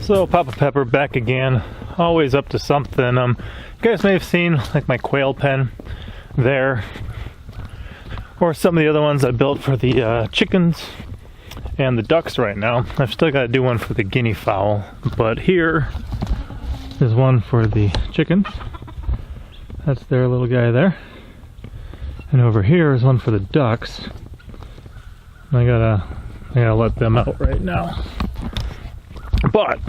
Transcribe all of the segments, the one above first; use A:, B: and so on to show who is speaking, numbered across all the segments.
A: So Papa Pepper back again, always up to something. You guys may have seen like my quail pen there, or some of the other ones I built for the chickens and the ducks right now. I've still got to do one for the guinea fowl, but here is one for the chickens. That's their little guy there. And over here is one for the ducks. I gotta let them out right now. But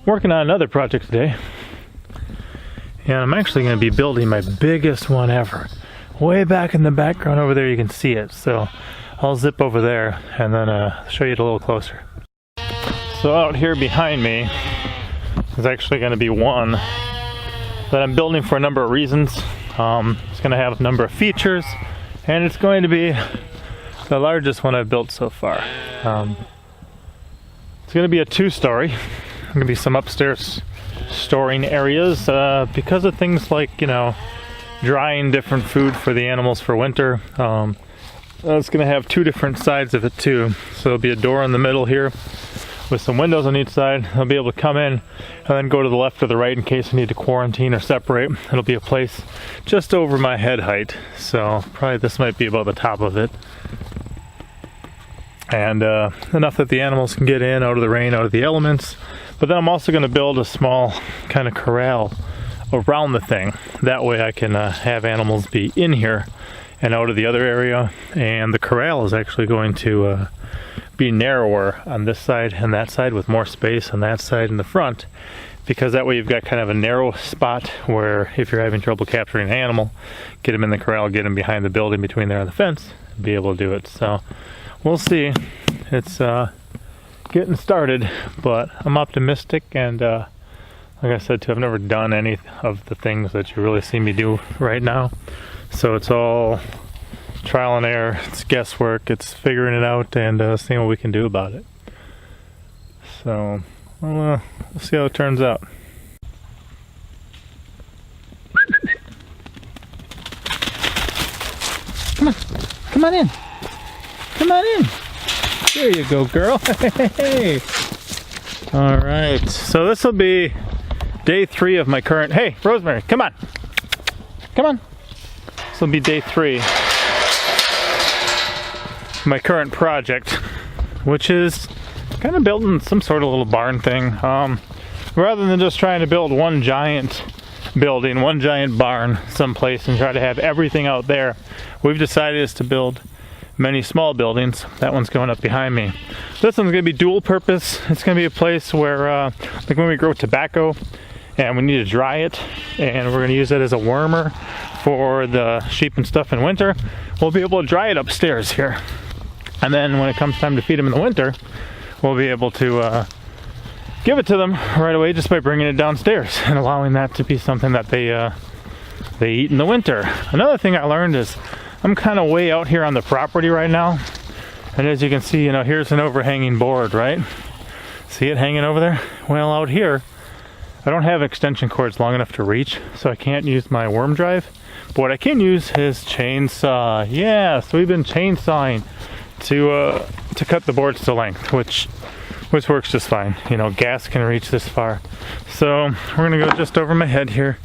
A: working on another project today, and I'm actually going to be building my biggest one ever. Way back in the background over there, you can see it. So I'll zip over there and then show you it a little closer. So out here behind me is actually going to be one that I'm building for a number of reasons. It's going to have a number of features, and it's going to be the largest one I've built so far. It's going to be a two-story. There's going to be some upstairs storing areas because of things like, you know, drying different food for the animals for winter. It's going to have two different sides of it too. So there'll be a door in the middle here with some windows on each side. They'll be able to come in and then go to the left or the right in case we need to quarantine or separate. It'll be a place just over my head height. So probably this might be about the top of it. And enough that the animals can get in, out of the rain, out of the elements. But then I'm also going to build a small kind of corral around the thing. That way I can have animals be in here and out of the other area. And the corral is actually going to be narrower on this side and that side, with more space on that side in the front. Because that way you've got kind of a narrow spot where if you're having trouble capturing an animal, get them in the corral, get them behind the building between there and the fence, and be able to do it. So we'll see. It's getting started, but I'm optimistic, and like I said too, I've never done any of the things that you really see me do right now. So it's all trial and error, it's guesswork, it's figuring it out and seeing what we can do about it. So we'll see how it turns out. Come on in. Come on in. There you go, girl. Hey. All right. So this will be day 3 of my current. Hey, Rosemary, come on. Come on. This will be day 3 of my current project, which is kind of building some sort of little barn thing. Rather than just trying to build one giant building, one giant barn someplace and try to have everything out there, we've decided is to build many small buildings. That one's going up behind me. This one's going to be dual purpose. It's going to be a place where like when we grow tobacco and we need to dry it, and we're going to use it as a warmer for the sheep and stuff in winter, we'll be able to dry it upstairs here. And then when it comes time to feed them in the winter, we'll be able to give it to them right away just by bringing it downstairs and allowing that to be something that they eat in the winter. Another thing I learned is I'm kind of way out here on the property right now, and as you can see, you know, here's an overhanging board, right? See it hanging over there? Well, out here I don't have extension cords long enough to reach, so I can't use my worm drive. But what I can use is chainsaw. Yeah, so we've been chainsawing to cut the boards to length, which works just fine. You know, gas can reach this far. So we're gonna go just over my head here,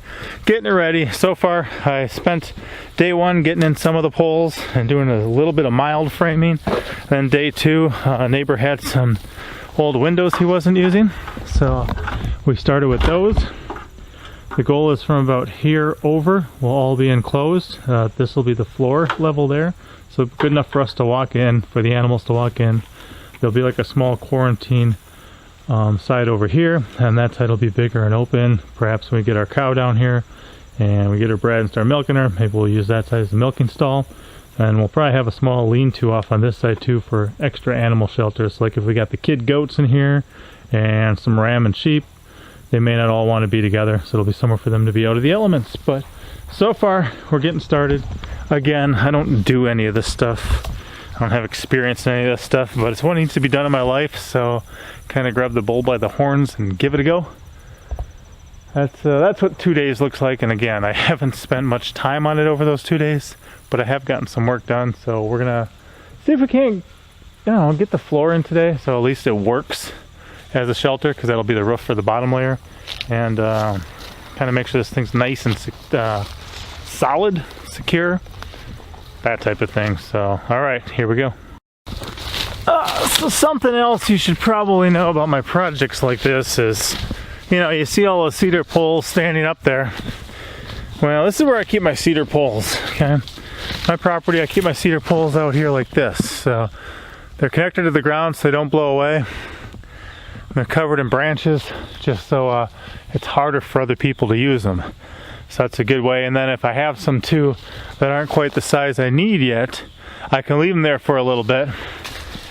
A: getting it ready. So far I spent day 1 getting in some of the poles and doing a little bit of mild framing. Then day 2, a neighbor had some old windows he wasn't using, so we started with those. The goal is from about here over will all be enclosed. This will be the floor level there, so good enough for us to walk in, for the animals to walk in. There'll be like a small quarantine side over here, and that side will be bigger and open. Perhaps when we get our cow down here and we get her bred and start milking her, maybe we'll use that side as a milking stall. And we'll probably have a small lean-to off on this side too for extra animal shelters. Like if we got the kid goats in here and some ram and sheep, they may not all want to be together, so it'll be somewhere for them to be out of the elements. But so far we're getting started. Again, I don't do any of this stuff. I don't have experience in any of this stuff, but it's what needs to be done in my life, so kind of grab the bull by the horns and give it a go. That's what 2 days looks like, and again, I haven't spent much time on it over those 2 days, but I have gotten some work done, so we're gonna see if we can't, you know, get the floor in today, so at least it works as a shelter, because that'll be the roof for the bottom layer, and kind of make sure this thing's nice and solid, secure, that type of thing. So, all right, here we go. So something else you should probably know about my projects like this is, you see all those cedar poles standing up there. Well, this is where I keep my cedar poles, okay? My property, I keep my cedar poles out here like this. So they're connected to the ground so they don't blow away. They're covered in branches just so it's harder for other people to use them. So that's a good way. And then if I have some too that aren't quite the size I need yet, I can leave them there for a little bit.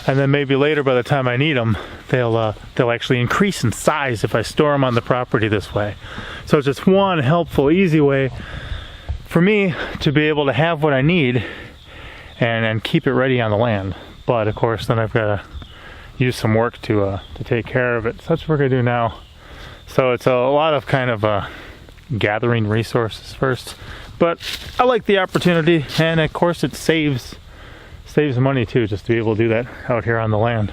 A: And then maybe later, by the time I need them, they'll actually increase in size if I store them on the property this way. So it's just one helpful, easy way for me to be able to have what I need and keep it ready on the land. But of course, then I've got to use some work to take care of it. So that's what we're gonna do now. So it's a lot of kind of gathering resources first, but I like the opportunity, and of course it saves money too, just to be able to do that out here on the land.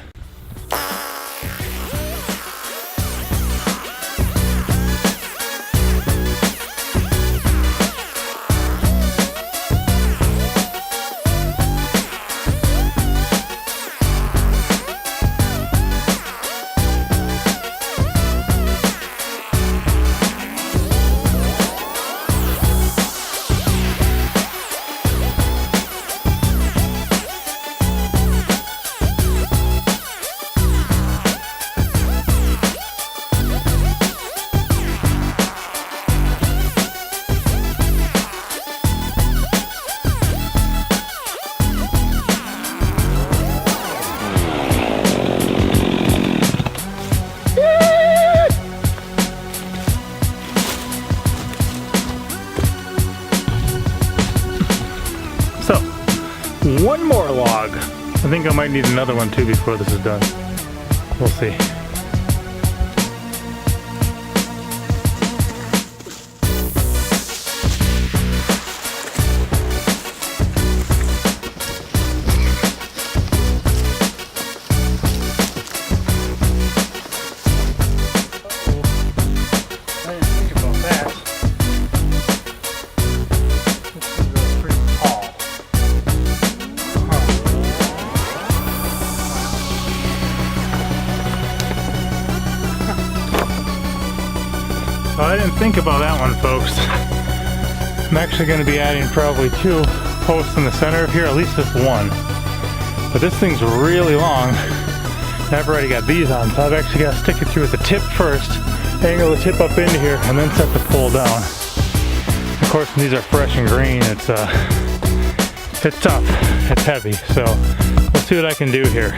A: So, one more log. I think I might need another one too before this is done. We'll see. So I didn't think about that one, folks. I'm actually going to be adding probably 2 posts in the center of here, at least just one. But this thing's really long. I've already got these on, so I've actually got to stick it through at the tip first, angle the tip up into here, and then set the pole down. Of course, when these are fresh and green, it's tough, it's heavy, so we'll see what I can do here.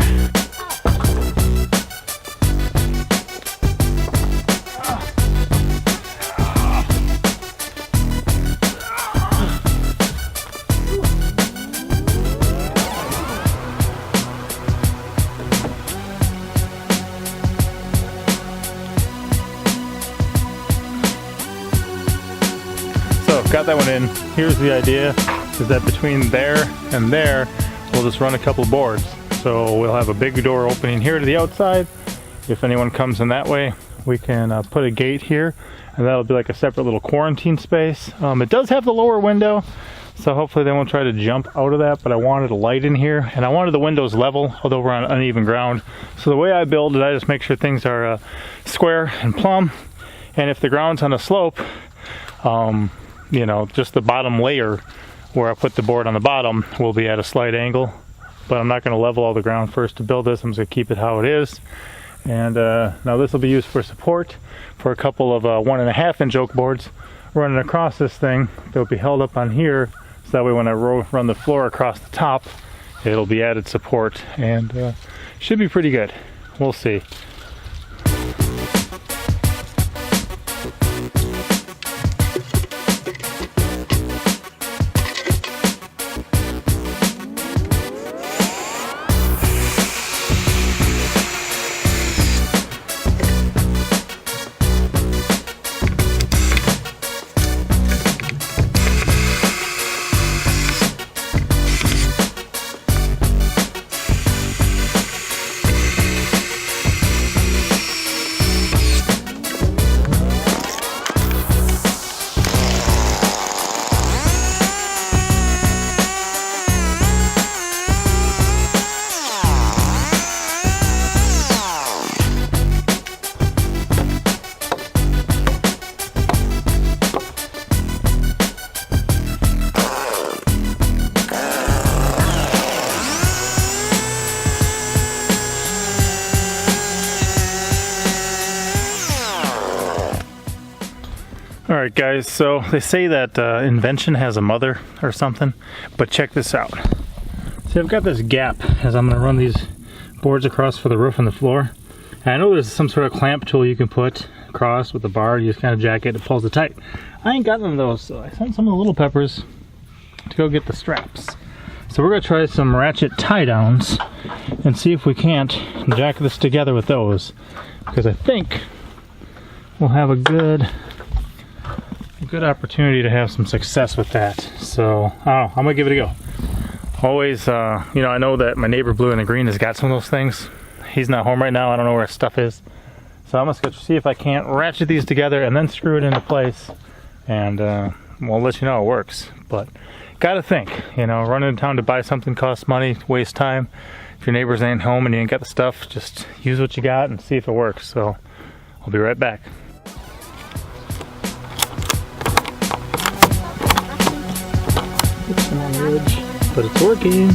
A: Got that one in. Here's the idea, is that between there and there, we'll just run a couple boards. So we'll have a big door opening here to the outside. If anyone comes in that way, we can put a gate here, and that'll be like a separate little quarantine space. It does have the lower window, so hopefully they won't try to jump out of that, but I wanted a light in here, and I wanted the windows level, although we're on uneven ground. So the way I build it, I just make sure things are square and plumb, and if the ground's on a slope, you know, just the bottom layer where I put the board on the bottom will be at a slight angle. But I'm not going to level all the ground first to build this. I'm just going to keep it how it is. And now this will be used for support for a couple of 1.5 inch oak boards running across this thing. They'll be held up on here, so that way when I run the floor across the top, it'll be added support, and should be pretty good. We'll see. Alright guys, so they say that invention has a mother or something, but check this out. See, I've got this gap as I'm going to run these boards across for the roof and the floor. And I know there's some sort of clamp tool you can put across with the bar. You just kind of jack it, it pulls it tight. I ain't got none of those, so I sent some of the little peppers to go get the straps. So we're going to try some ratchet tie downs and see if we can't jack this together with those, because I think we'll have a good opportunity to have some success with that. So I'm gonna give it a go. Always, you know, I know that my neighbor Blue in the Green has got some of those things. He's not home right now. I don't know where his stuff is. So I'm just gonna see if I can't ratchet these together and then screw it into place. And we'll let you know it works. But gotta think, you know, running to town to buy something costs money, waste time. If your neighbors ain't home and you ain't got the stuff, just use what you got and see if it works. So I'll be right back. It's on the edge, but it's working.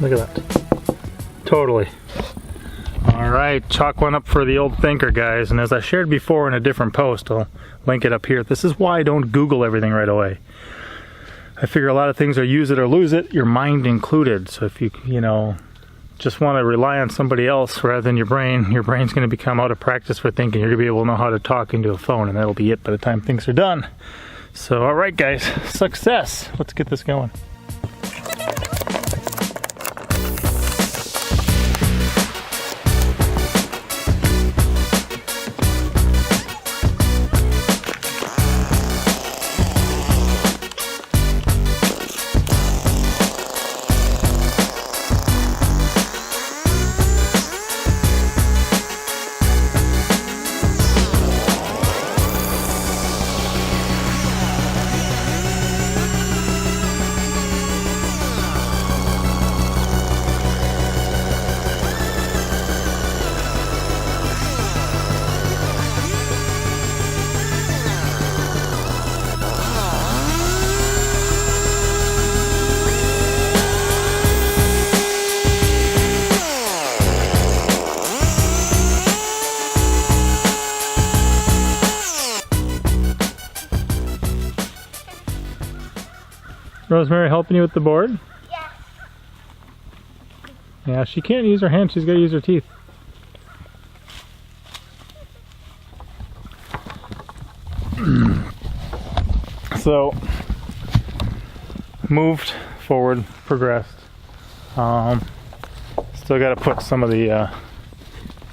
A: Look at that. Totally. Alright, chalk one up for the old thinker, guys. And as I shared before in a different post, I'll link it up here. This is why I don't Google everything right away. I figure a lot of things are use it or lose it, your mind included. So if you know, just want to rely on somebody else rather than your brain's going to become out of practice for thinking. You're going to be able to know how to talk into a phone, and that'll be it by the time things are done. So, all right, guys, success. Let's get this going. Rosemary helping you with the board?
B: Yeah.
A: Yeah, she can't use her hands, she's got to use her teeth. So, moved forward, progressed. Still got to put some of the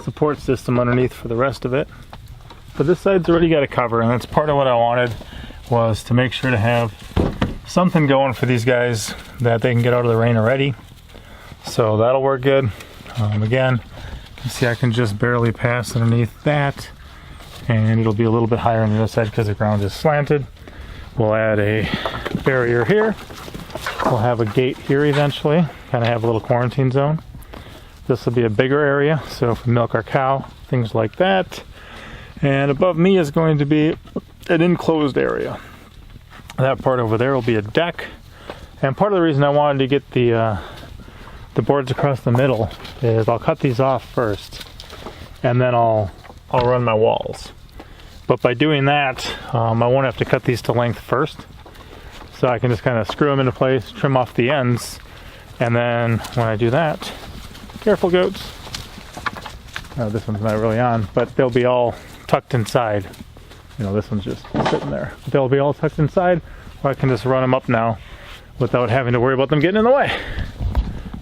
A: support system underneath for the rest of it. But this side's already got a cover, and that's part of what I wanted, was to make sure to have something going for these guys that they can get out of the rain already. So that'll work good. Again, you can see I can just barely pass underneath that, and it'll be a little bit higher on the other side because the ground is slanted. We'll add a barrier here. We'll have a gate here eventually, kind of have a little quarantine zone. This will be a bigger area, so if we milk our cow, things like that. And above me is going to be an enclosed area. That part over there will be a deck. And part of the reason I wanted to get the boards across the middle is I'll cut these off first, and then I'll run my walls. But by doing that, I won't have to cut these to length first. So I can just kind of screw them into place, trim off the ends, and then when I do that, careful goats. This one's not really on, but they'll be all tucked inside. You know, this one's just sitting there. They'll be all tucked inside, or I can just run them up now without having to worry about them getting in the way.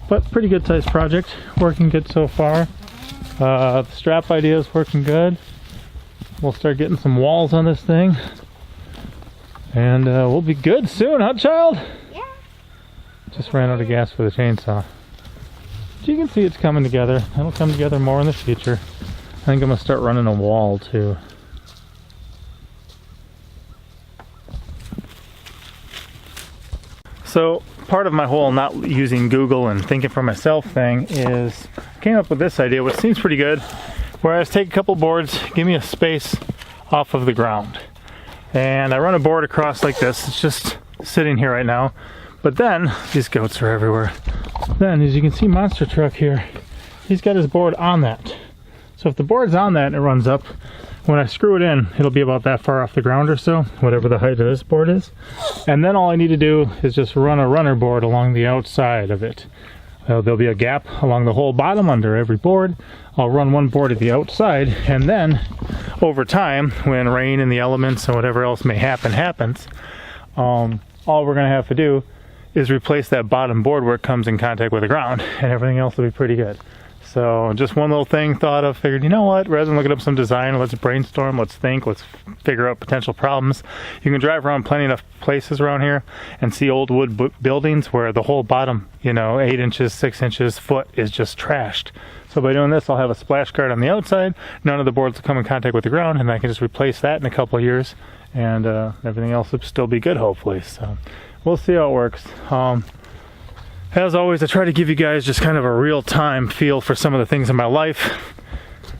A: But pretty good sized project, working good so far. The strap idea is working good. We'll start getting some walls on this thing, and we'll be good soon, huh, child?
B: Yeah.
A: Just ran out of gas for the chainsaw. But you can see it's coming together. It'll come together more in the future. I think I'm gonna start running a wall too. So part of my whole not using Google and thinking for myself thing is I came up with this idea, which seems pretty good, whereas take a couple boards, give me a space off of the ground. And I run a board across like this. It's just sitting here right now. But then, these goats are everywhere. Then, as you can see, Monster Truck here, he's got his board on that. So if the board's on that and it runs up, when I screw it in, it'll be about that far off the ground or so, whatever the height of this board is. And then all I need to do is just run a runner board along the outside of it. There'll be a gap along the whole bottom under every board. I'll run one board at the outside, and then over time, when rain and the elements and whatever else may happens, all we're going to have to do is replace that bottom board where it comes in contact with the ground, and everything else will be pretty good. So just one little thing thought of, figured, you know what, rather than looking up some design, let's brainstorm, let's think, let's figure out potential problems. You can drive around plenty enough places around here and see old wood buildings where the whole bottom, 8 inches, 6 inches, foot is just trashed. So by doing this, I'll have a splash guard on the outside, none of the boards will come in contact with the ground, and I can just replace that in a couple of years, and everything else will still be good, hopefully. So we'll see how it works. As always, I try to give you guys just kind of a real-time feel for some of the things in my life.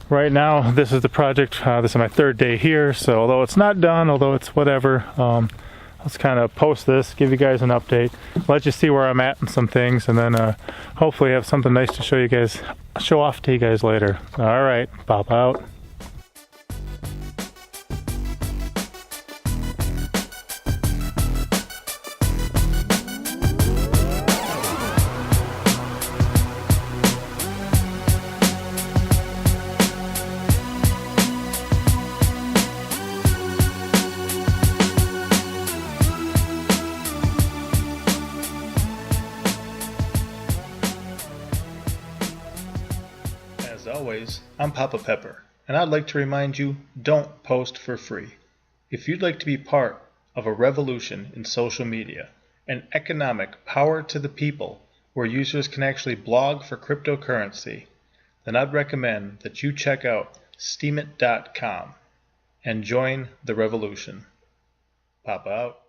A: Right now, this is the project. This is my 3rd day here, so although it's not done, although it's whatever, let's kind of post this, give you guys an update, let you see where I'm at and some things, and then hopefully have something nice to show off to you guys later. All right, pop out.
B: As always, I'm Papa Pepper, and I'd like to remind you, don't post for free. If you'd like to be part of a revolution in social media, an economic power to the people where users can actually blog for cryptocurrency, then I'd recommend that you check out steemit.com and join the revolution. Papa out.